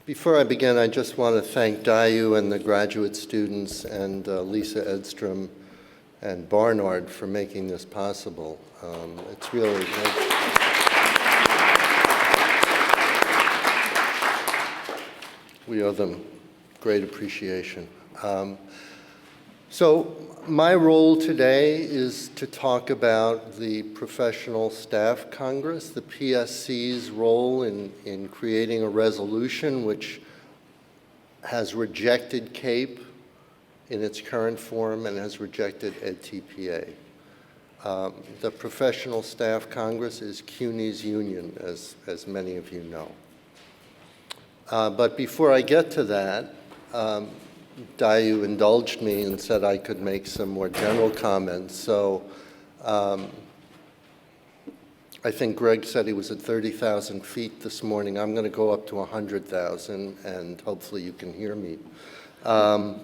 Before I begin, I just want to thank Dayu and the graduate students and Lisa Edstrom and Barnard for making this possible. It's really we owe them great appreciation. So my role today is to talk about the Professional Staff Congress, the PSC's role in creating a resolution which has rejected CAPE in its current form and has rejected edTPA. The Professional Staff Congress is CUNY's union, as many of you know. But before I get to that, Dayu indulged me and said I could make some more general comments. So I think Greg said he was at 30,000 feet this morning. I'm going to go up to 100,000, and hopefully you can hear me. I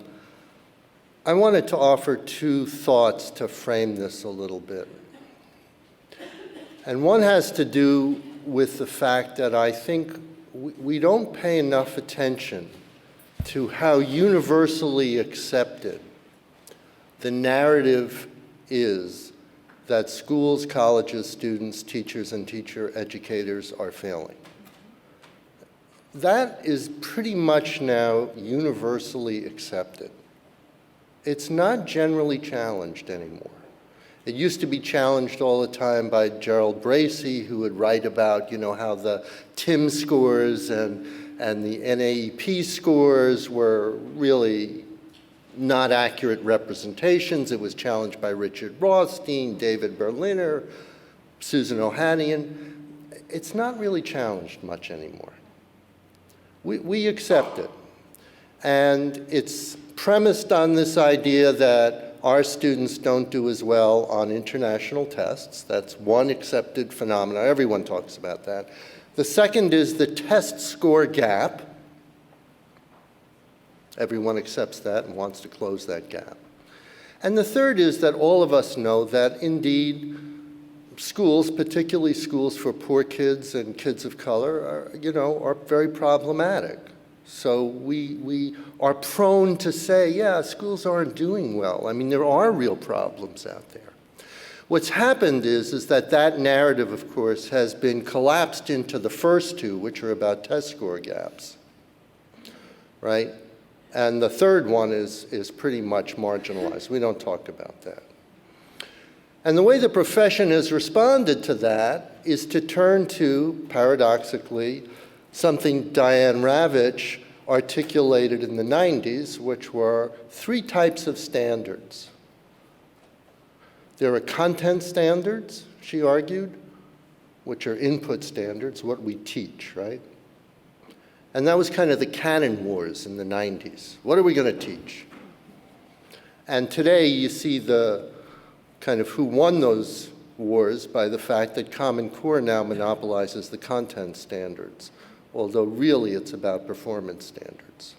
wanted to offer two thoughts to frame this a little bit. And one has to do with the fact that I think we don't pay enough attention to how universally accepted the narrative is that schools, colleges, students, teachers, and teacher educators are failing. That is pretty much now universally accepted. It's not generally challenged anymore. It used to be challenged all the time by Gerald Bracey, who would write about, how the TIM scores and the NAEP scores were really not accurate representations. It was challenged by Richard Rothstein, David Berliner, Susan Ohanian. It's not really challenged much anymore. We accept it. And it's premised on this idea that our students don't do as well on international tests. That's one accepted phenomenon. Everyone talks about that. The second is the test score gap. Everyone accepts that and wants to close that gap. And the third is that all of us know that indeed schools, particularly schools for poor kids and kids of color, are very problematic. So we are prone to say, yeah, schools aren't doing well. I mean, there are real problems out there. What's happened is that narrative, of course, has been collapsed into the first two, which are about test score gaps, right? And the third one is pretty much marginalized. We don't talk about that. And the way the profession has responded to that is to turn to, paradoxically, something Diane Ravitch articulated in the 90s, which were three types of standards. There are content standards, she argued, which are input standards, what we teach, right? And that was kind of the canon wars in the 90s. What are we going to teach? And today you see the kind of who won those wars by the fact that Common Core now monopolizes the content standards, although really it's about performance standards.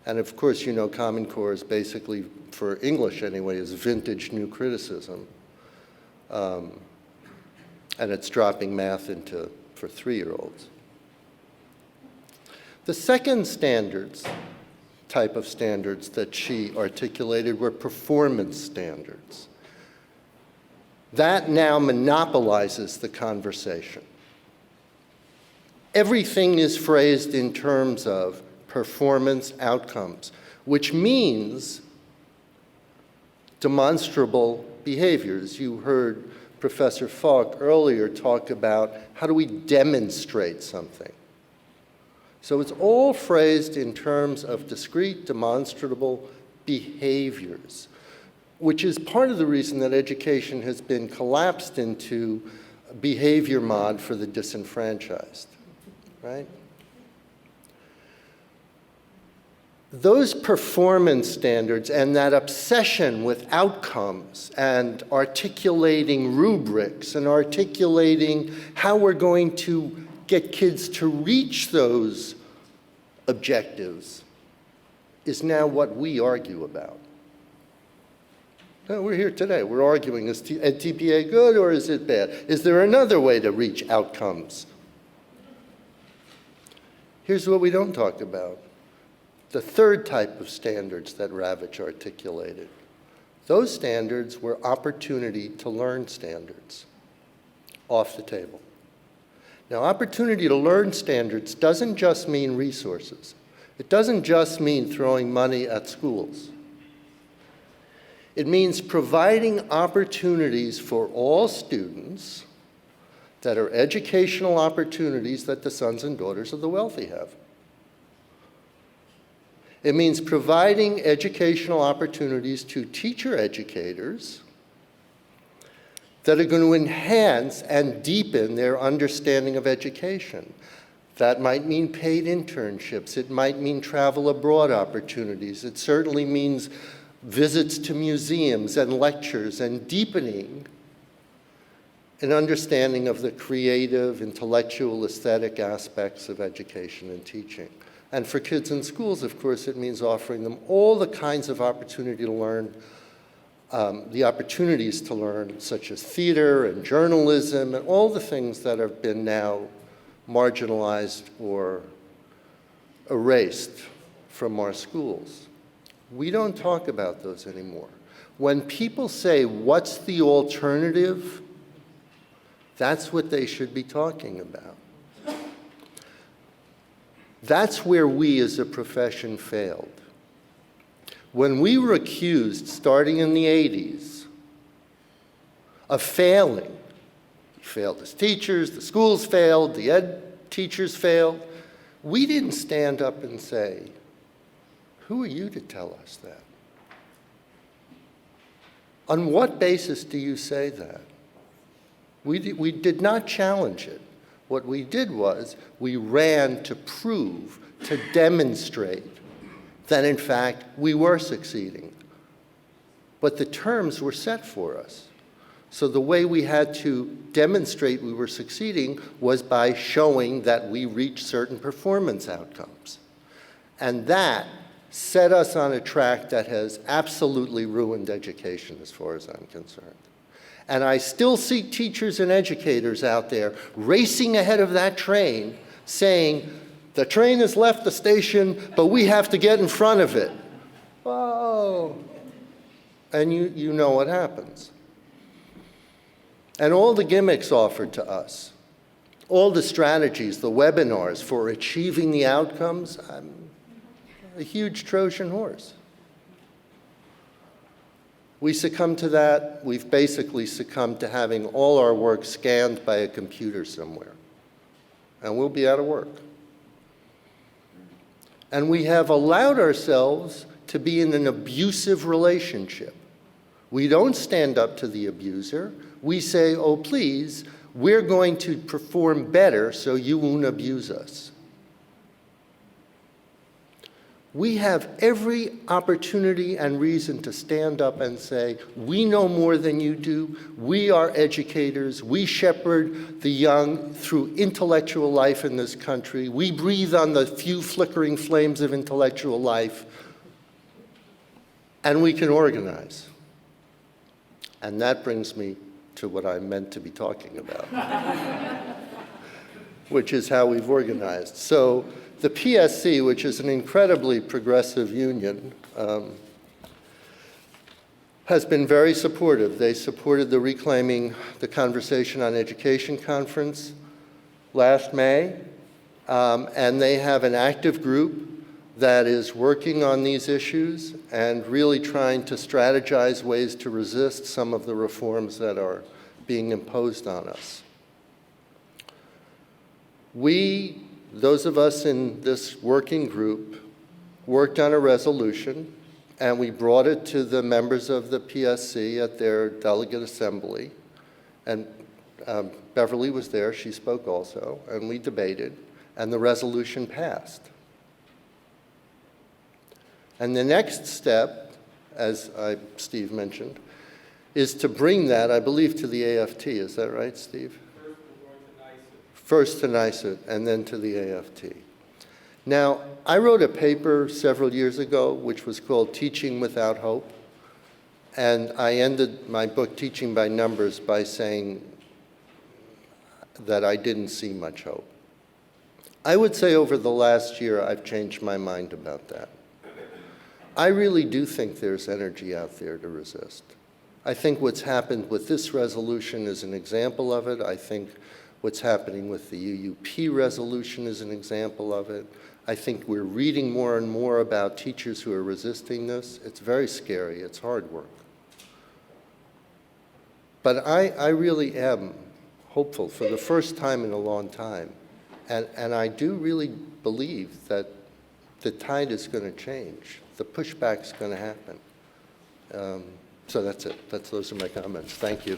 And of course, Common Core is basically, for English anyway, is vintage new criticism. And it's dropping math for 3-year-olds. The second type of standards that she articulated were performance standards. That now monopolizes the conversation. Everything is phrased in terms of performance outcomes, which means demonstrable behaviors. You heard Professor Falk earlier talk about how do we demonstrate something. So it's all phrased in terms of discrete, demonstrable behaviors, which is part of the reason that education has been collapsed into behavior mod for the disenfranchised, right? Those performance standards and that obsession with outcomes and articulating rubrics and articulating how we're going to get kids to reach those objectives is now what we argue about. No, we're here today. We're arguing, is edTPA good or is it bad? Is there another way to reach outcomes? Here's what we don't talk about. The third type of standards that Ravitch articulated. Those standards were opportunity to learn standards. Off the table. Now, opportunity to learn standards doesn't just mean resources. It doesn't just mean throwing money at schools. It means providing opportunities for all students that are educational opportunities that the sons and daughters of the wealthy have. It means providing educational opportunities to teacher educators that are going to enhance and deepen their understanding of education. That might mean paid internships. It might mean travel abroad opportunities. It certainly means visits to museums and lectures and deepening an understanding of the creative, intellectual, aesthetic aspects of education and teaching. And for kids in schools, of course, it means offering them all the kinds of opportunity to learn, the opportunities to learn, such as theater and journalism and all the things that have been now marginalized or erased from our schools. We don't talk about those anymore. When people say, what's the alternative? That's what they should be talking about. That's where we as a profession failed. When we were accused, starting in the 80s, of failing, we failed as teachers, the schools failed, the ed teachers failed, we didn't stand up and say, who are you to tell us that? On what basis do you say that? We did not challenge it. What we did was we ran to prove, to demonstrate that in fact we were succeeding. But the terms were set for us. So the way we had to demonstrate we were succeeding was by showing that we reached certain performance outcomes. And that set us on a track that has absolutely ruined education as far as I'm concerned. And I still see teachers and educators out there racing ahead of that train saying, the train has left the station, but we have to get in front of it. Oh. And you know what happens. And all the gimmicks offered to us, all the strategies, the webinars for achieving the outcomes, I'm a huge Trojan horse. We succumb to that. We've basically succumbed to having all our work scanned by a computer somewhere. And we'll be out of work. And we have allowed ourselves to be in an abusive relationship. We don't stand up to the abuser. We say, oh, please, we're going to perform better so you won't abuse us. We have every opportunity and reason to stand up and say, we know more than you do. We are educators. We shepherd the young through intellectual life in this country. We breathe on the few flickering flames of intellectual life. And we can organize. And that brings me to what I'm meant to be talking about, which is how we've organized. So the PSC, which is an incredibly progressive union, has been very supportive. They supported the Reclaiming the Conversation on Education conference last May, and they have an active group that is working on these issues and really trying to strategize ways to resist some of the reforms that are being imposed on us. We, those of us in this working group, worked on a resolution, and we brought it to the members of the PSC at their delegate assembly. And Beverly was there, she spoke also, and we debated, and the resolution passed. And the next step, as Steve mentioned, is to bring that, I believe, to the AFT. Is that right, Steve? First to NYSUT, and then to the AFT. Now, I wrote a paper several years ago which was called Teaching Without Hope, and I ended my book, Teaching by Numbers, by saying that I didn't see much hope. I would say over the last year, I've changed my mind about that. I really do think there's energy out there to resist. I think what's happened with this resolution is an example of it. I think what's happening with the UUP resolution is an example of it. I think we're reading more and more about teachers who are resisting this. It's very scary. It's hard work. But I really am hopeful for the first time in a long time. And I do really believe that the tide is going to change. The pushback's going to happen. So that's it. Those are my comments. Thank you.